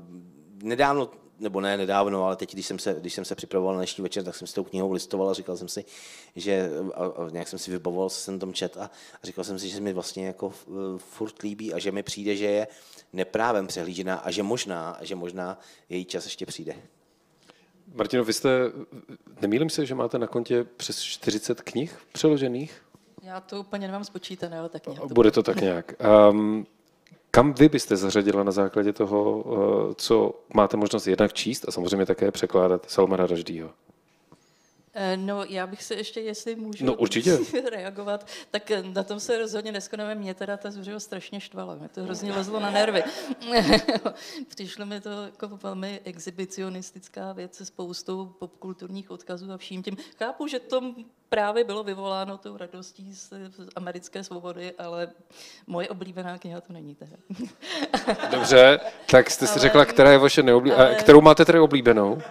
nedávno, nebo ne nedávno, ale teď, když jsem se připravoval na dnešní večer, tak jsem si tou knihou listoval a říkal jsem si, že a nějak jsem si vybavoval, co jsem tam čet a říkal jsem si, že mi vlastně jako furt líbí a že mi přijde, že je neprávem přehlížená a že možná její čas ještě přijde. Martino, vy jste, nemýlím se, že máte na kontě přes 40 knih přeložených? Já to úplně nemám spočítané, ale tak nějak. Bude to tak nějak. Kam vy byste zařadila na základě toho, co máte možnost jednak číst a samozřejmě také překládat Salmana Rushdieho? No, já bych se ještě, jestli můžu reagovat, tak na tom se rozhodně neskoneme. Mě teda ta zuřivost strašně štvala. Mě to hrozně lezlo na nervy. Přišlo mi to jako velmi exhibicionistická věc se spoustou popkulturních odkazů a vším tím. Chápu, že to právě bylo vyvoláno tou radostí z americké svobody, ale moje oblíbená kniha to není teda. Dobře, tak jste si řekla, která je vaše neoblíbená, kterou máte tedy oblíbenou?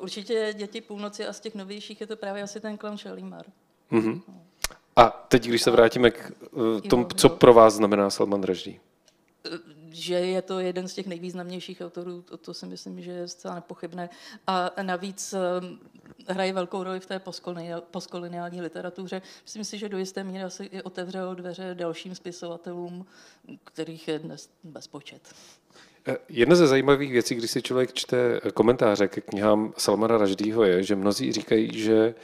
Určitě Děti půlnoci a z těch novějších je to právě asi ten Klan Shalimar. Mm-hmm. A teď, když se vrátíme k tomu, co pro vás znamená Salman Rushdie? Že je to jeden z těch nejvýznamnějších autorů, to si myslím, že je zcela nepochybné. A navíc hraje velkou roli v té postkoloniální literatuře. Myslím si, že do jisté míry asi i otevřel dveře dalším spisovatelům, kterých je dnes bezpočet. Jedna ze zajímavých věcí, když si člověk čte komentáře ke knihám Salmana Rushdieho, je, že mnozí říkají, že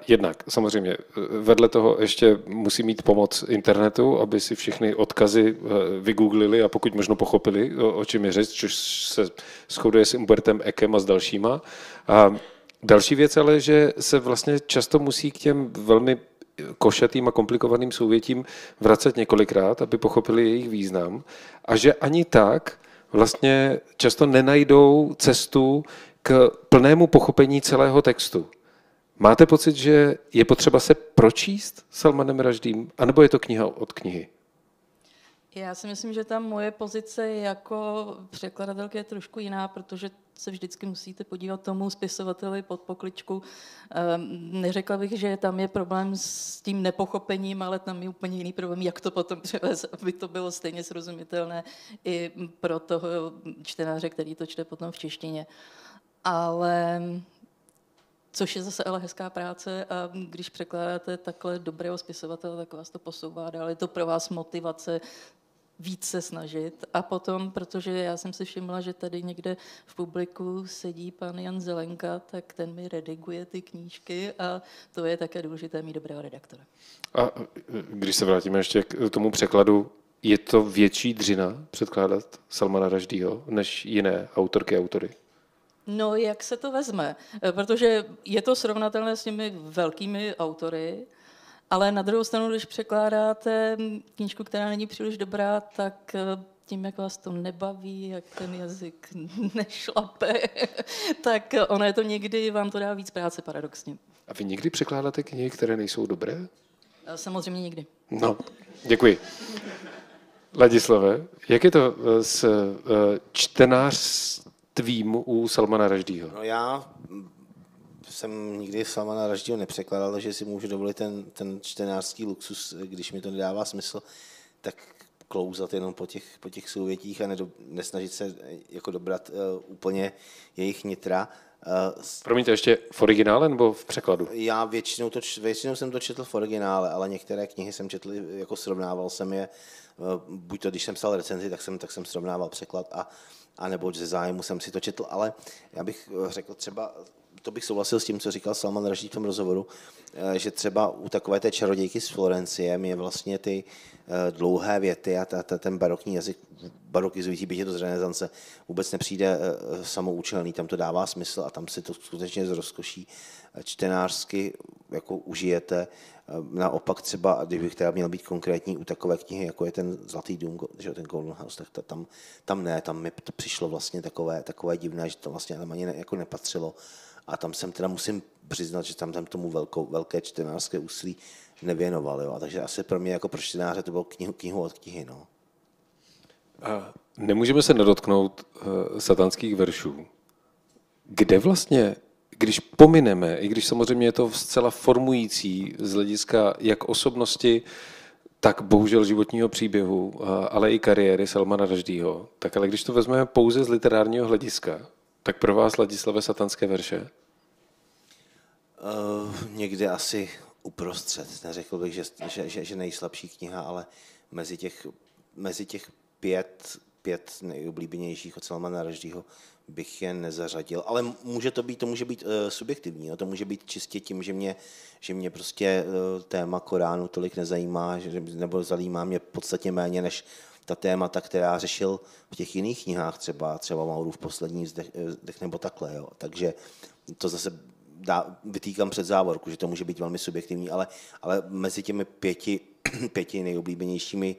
jednak samozřejmě vedle toho ještě musí mít pomoc internetu, aby si všechny odkazy vygooglili a pokud možno pochopili, o čem je řeč, což se shoduje s Umbertem Eckem a s dalšíma. A další věc ale, že se vlastně často musí k těm velmi košatým a komplikovaným souvětím vracet několikrát, aby pochopili jejich význam a že ani tak vlastně často nenajdou cestu k plnému pochopení celého textu. Máte pocit, že je potřeba se pročíst Salmanem Rushdiem, anebo je to kniha od knihy? Já si myslím, že ta moje pozice jako překladatelky je trošku jiná, protože se vždycky musíte podívat tomu spisovateli pod pokličku. Neřekla bych, že tam je problém s tím nepochopením, ale tam je úplně jiný problém, jak to potom převést, aby to bylo stejně srozumitelné i pro toho čtenáře, který to čte potom v češtině. Ale což je zase ale hezká práce a když překládáte takhle dobrého spisovatele, tak vás to posouvá dál. Je to pro vás motivace víc se snažit. A potom, protože já jsem si všimla, že tady někde v publiku sedí pan Jan Zelenka, tak ten mi rediguje ty knížky a to je také důležité mít dobrého redaktora. A když se vrátíme ještě k tomu překladu, je to větší dřina předkládat Salmana Rushdieho než jiné autorky a autory? No, jak se to vezme? Protože je to srovnatelné s těmi velkými autory, ale na druhou stranu, když překládáte knížku, která není příliš dobrá, tak tím, jak vás to nebaví, jak ten jazyk nešlape, tak ono je to někdy, vám to dá víc práce, paradoxně. A vy někdy překládáte knihy, které nejsou dobré? Samozřejmě někdy. No, děkuji. Ladislave, jak je to s čtenářstvím u Salmana Rushdieho? No já jsem nikdy Salmana Rushdieho nepřekládal, takže si můžu dovolit ten čtenářský luxus, když mi to nedává smysl, tak klouzat jenom po těch souvětích a nesnažit se jako dobrat úplně jejich nitra. Promiňte, ještě v originále nebo v překladu? Já většinou jsem to četl v originále, ale některé knihy jsem četl, jako srovnával jsem je, buď to, když jsem psal recenzi, tak jsem srovnával překlad a nebo ze zájmu jsem si to četl, ale já bych řekl třeba, to bych souhlasil s tím, co říkal Salman Rushdie v tom rozhovoru, že třeba u takové té čarodějky z Florencie mě vlastně ty dlouhé věty a ten barokní jazyk, barokizující, byť je to z renesance, vůbec nepřijde samoučelný, tam to dává smysl a tam si to skutečně z rozkoší čtenářsky jako užijete. Naopak třeba, kdybych teda měl být konkrétní u takové knihy, jako je ten Zlatý dům, že ten Golden House, tak tam mi to přišlo vlastně takové divné, že to vlastně tam ani jako nepatřilo. A tam jsem teda musím přiznat, že tam tomu velké čtenářské úsilí nevěnoval. Jo. A takže asi pro mě jako pro čtenáře to bylo knihu od knihy. No. A nemůžeme se nedotknout satanských veršů. Kde vlastně, když pomineme, i když samozřejmě je to zcela formující z hlediska jak osobnosti, tak bohužel životního příběhu, ale i kariéry Salmana Rushdieho, tak ale když to vezmeme pouze z literárního hlediska, tak pro vás, Ladislave, satanské verše? Někde asi uprostřed. Neřekl bych, že nejslabší kniha, ale mezi těch pět nejoblíbenějších od Salmana Rushdieho bych je nezařadil. Ale to může být subjektivní. Jo? To může být čistě tím, že mě prostě téma Koránu tolik nezajímá, nebo zajímá mě podstatně méně než ta témata, která řešil v těch jiných knihách, třeba Maurův poslední dech nebo takhle. Jo. Takže to zase vytýkám před závorku, že to může být velmi subjektivní, ale mezi těmi pěti nejoblíbenějšími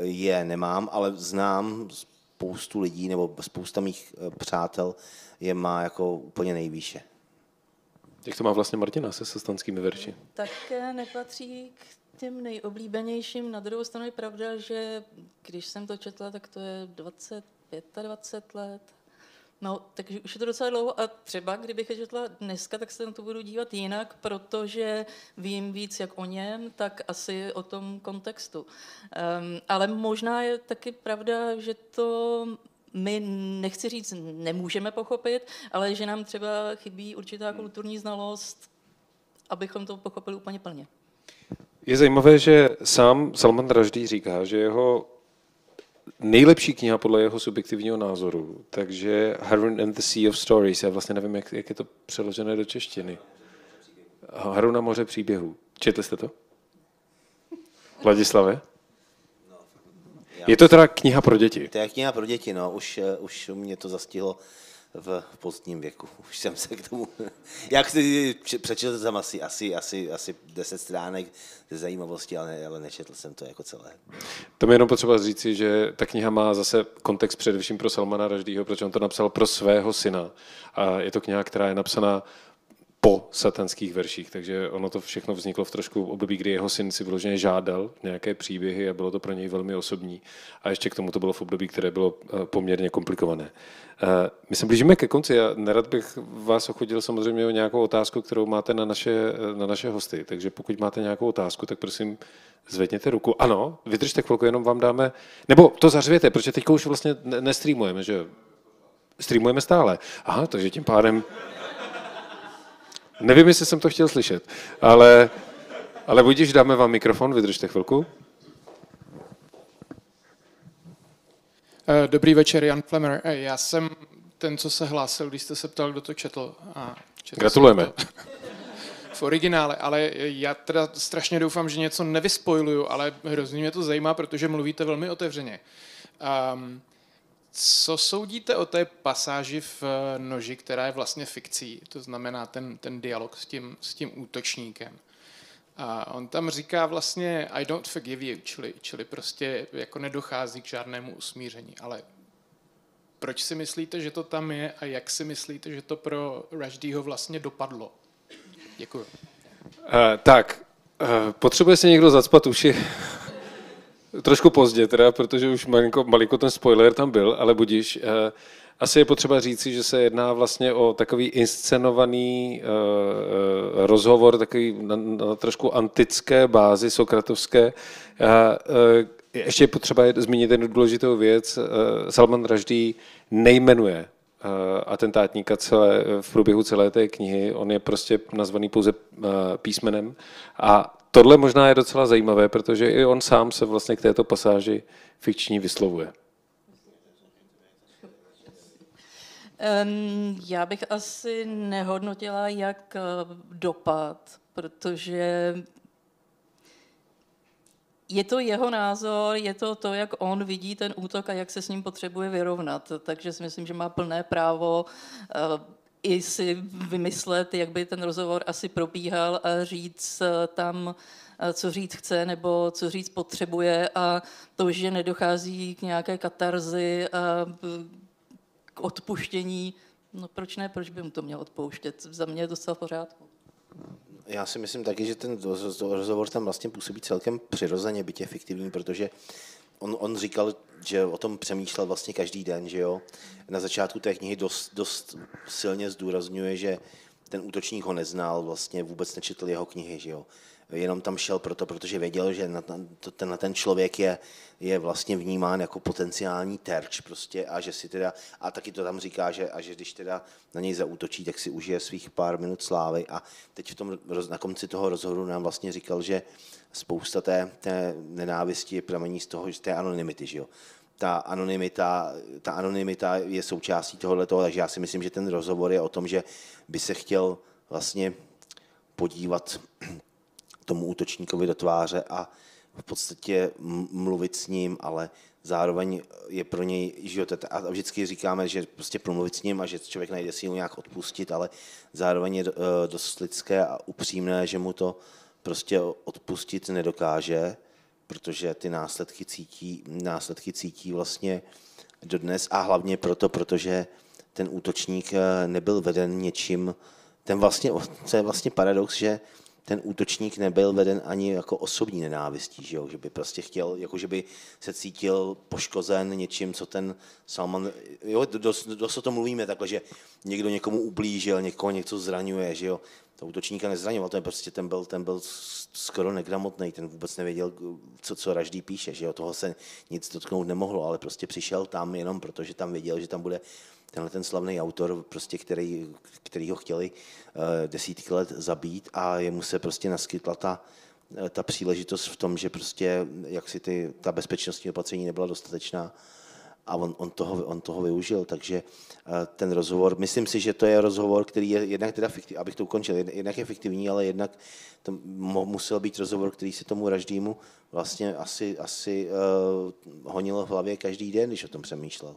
je nemám, ale znám spoustu lidí nebo spousta mých přátel je má jako úplně nejvýše. Jak to má vlastně Martina se satanskými verši? Také nepatří k těm nejoblíbenějším. Na druhou stranu je pravda, že když jsem to četla, tak to je 25 let. No, takže už je to docela dlouho a třeba, kdybych je četla dneska, tak se na to budu dívat jinak, protože vím víc jak o něm, tak asi o tom kontextu. Ale možná je taky pravda, že to my, nechci říct, nemůžeme pochopit, ale že nám třeba chybí určitá kulturní znalost, abychom to pochopili úplně plně. Je zajímavé, že sám Salman Rushdie říká, že jeho nejlepší kniha podle jeho subjektivního názoru, takže Harun and the Sea of Stories, já vlastně nevím, jak je to přeložené do češtiny. Harun a moře příběhů. Četli jste to? Ladislave? Je to teda kniha pro děti? To je kniha pro děti, no. Už mě to zastihlo v pozdním věku. Už jsem se k tomu... Jak si přečetl jsem asi 10 stránek ze zajímavosti, ale nečetl jsem to jako celé. To mi jenom potřeba říci, že ta kniha má zase kontext především pro Salmana Rushdieho, protože on to napsal pro svého syna. A je to kniha, která je napsaná po satanských verších, takže ono to všechno vzniklo v trošku období, kdy jeho syn si vyloženě žádal nějaké příběhy a bylo to pro něj velmi osobní. A ještě k tomu to bylo v období, které bylo poměrně komplikované. My se blížíme ke konci a nerad bych vás ochudil samozřejmě o nějakou otázku, kterou máte na naše hosty, takže pokud máte nějakou otázku, tak prosím zvedněte ruku. Ano, vydržte chvilku, jenom vám dáme, nebo to zařvěte, protože teď už vlastně nestreamujeme, že streamujeme stále. Aha, takže tím pádem nevím, jestli jsem to chtěl slyšet, ale budíš, dáme vám mikrofon, vydržte chvilku. Dobrý večer, Jan Plemer. Já jsem ten, co se hlásil, když jste se ptal, kdo to četl. Gratulujeme. V originále, ale já teda strašně doufám, že něco nevyspoiluju, ale hrozně mě to zajímá, protože mluvíte velmi otevřeně. Co soudíte o té pasáži v Noži, která je vlastně fikcí, to znamená ten dialog s tím útočníkem? A on tam říká vlastně I don't forgive you, čili prostě jako nedochází k žádnému usmíření. Ale proč si myslíte, že to tam je a jak si myslíte, že to pro Rushdieho vlastně dopadlo? Děkuji. Potřebuje si někdo zacpat uši? Trošku pozdě teda, protože už malinko ten spoiler tam byl, ale budíš. Asi je potřeba říci, že se jedná vlastně o takový inscenovaný rozhovor, takový na trošku antické bázi, sokratovské. Ještě je potřeba zmínit jednu důležitou věc. Salman Rushdie nejmenuje atentátníka v průběhu celé té knihy. On je prostě nazvaný pouze písmenem. A tohle možná je docela zajímavé, protože i on sám se vlastně k této pasáži fikční vyslovuje. Já bych asi nehodnotila, jak dopad, protože je to jeho názor, je to, jak on vidí ten útok a jak se s ním potřebuje vyrovnat. Takže si myslím, že má plné právo i si vymyslet, jak by ten rozhovor asi probíhal a říct tam, co říct chce nebo co říct potřebuje, a to, že nedochází k nějaké katarzi a k odpuštění, no proč ne, proč by mu to měl odpouštět? Za mě je to docela v pořádku. Já si myslím taky, že ten rozhovor tam vlastně působí celkem přirozeně, byť je fiktivní, protože on říkal, že o tom přemýšlel vlastně každý den, že jo. Na začátku té knihy dost silně zdůrazňuje, že ten útočník ho neznal, vlastně vůbec nečetl jeho knihy, že jo. Jenom tam šel protože věděl, že ten člověk je vlastně vnímán jako potenciální terč prostě a že si teda, a taky to tam říká, že když teda na něj zaútočí, tak si užije svých pár minut slávy. A teď na konci toho rozhovoru nám vlastně říkal, že spousta té nenávisti pramení z té anonymity, že jo. Ta anonymita je součástí tohohletoho, takže já si myslím, že ten rozhovor je o tom, že by se chtěl vlastně podívat tomu útočníkovi do tváře a v podstatě mluvit s ním, ale zároveň je pro něj, že a vždycky říkáme, že prostě promluvit s ním a že člověk najde si ho nějak odpustit, ale zároveň je dost lidské a upřímné, že mu to prostě odpustit nedokáže, protože ty následky cítí vlastně dodnes a hlavně protože ten útočník nebyl veden něčím, co je vlastně paradox, že ten útočník nebyl veden ani jako osobní nenávistí, že by prostě chtěl, jako že by se cítil poškozen něčím, co ten Salman, jo, dost o tom mluvíme takhle, že někdo někomu ublížil, někoho něco zraňuje, že jo. To útočníka nezraňoval, ten byl skoro negramotný, ten vůbec nevěděl, co Rushdie píše, že jo, toho se nic dotknout nemohlo, ale prostě přišel tam jenom proto, že tam věděl, že tam bude ten slavný autor, prostě, který ho chtěli desítky let zabít a jemu se prostě naskytla ta příležitost v tom, že prostě jaksi ta bezpečnostní opatření nebyla dostatečná a on toho využil, takže ten rozhovor, myslím si, že to je rozhovor, který je jednak teda fiktivní, abych to ukončil, jednak je fiktivní, ale jednak to musel být rozhovor, který si tomu Rushdiemu vlastně asi honil v hlavě každý den, když o tom přemýšlel.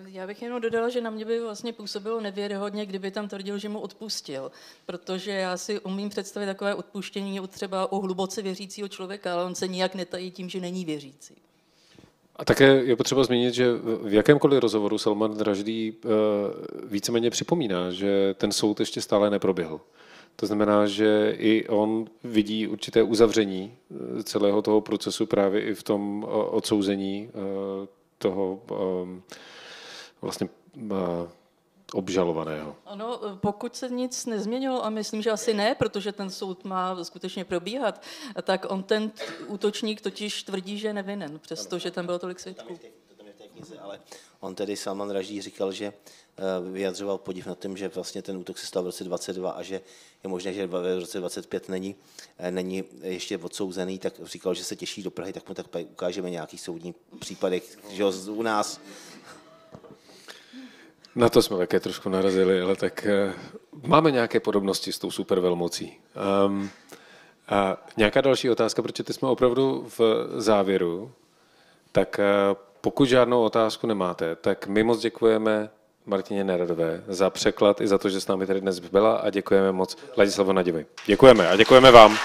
Já bych jenom dodala, že na mě by vlastně působilo nevěrohodně, kdyby tam tvrdil, že mu odpustil, protože já si umím představit takové odpuštění třeba u hluboce věřícího člověka, ale on se nijak netají tím, že není věřící. A také je potřeba zmínit, že v jakémkoliv rozhovoru Salman Rushdie víceméně připomíná, že ten soud ještě stále neproběhl. To znamená, že i on vidí určité uzavření celého toho procesu právě i v tom odsouzení toho vlastně obžalovaného. Ano, pokud se nic nezměnilo, a myslím, že asi ne, protože ten soud má skutečně probíhat, tak on ten útočník totiž tvrdí, že je nevinen, přestože tam bylo tolik svědků. Ale on tedy Salman Rushdie říkal, že vyjadřoval podiv nad tím, že vlastně ten útok se stal v roce 22 a že je možné, že v roce 25 není ještě odsouzený, tak říkal, že se těší do Prahy, tak mu tak ukážeme nějaký soudní případek, že u nás. Na to jsme také trošku narazili, ale tak máme nějaké podobnosti s tou supervelmocí. A nějaká další otázka, protože teď jsme opravdu v závěru, tak pokud žádnou otázku nemáte, tak my moc děkujeme Martině Neradové za překlad i za to, že s námi tady dnes byla a děkujeme moc Ladislavu Nagymovi. Děkujeme a děkujeme vám.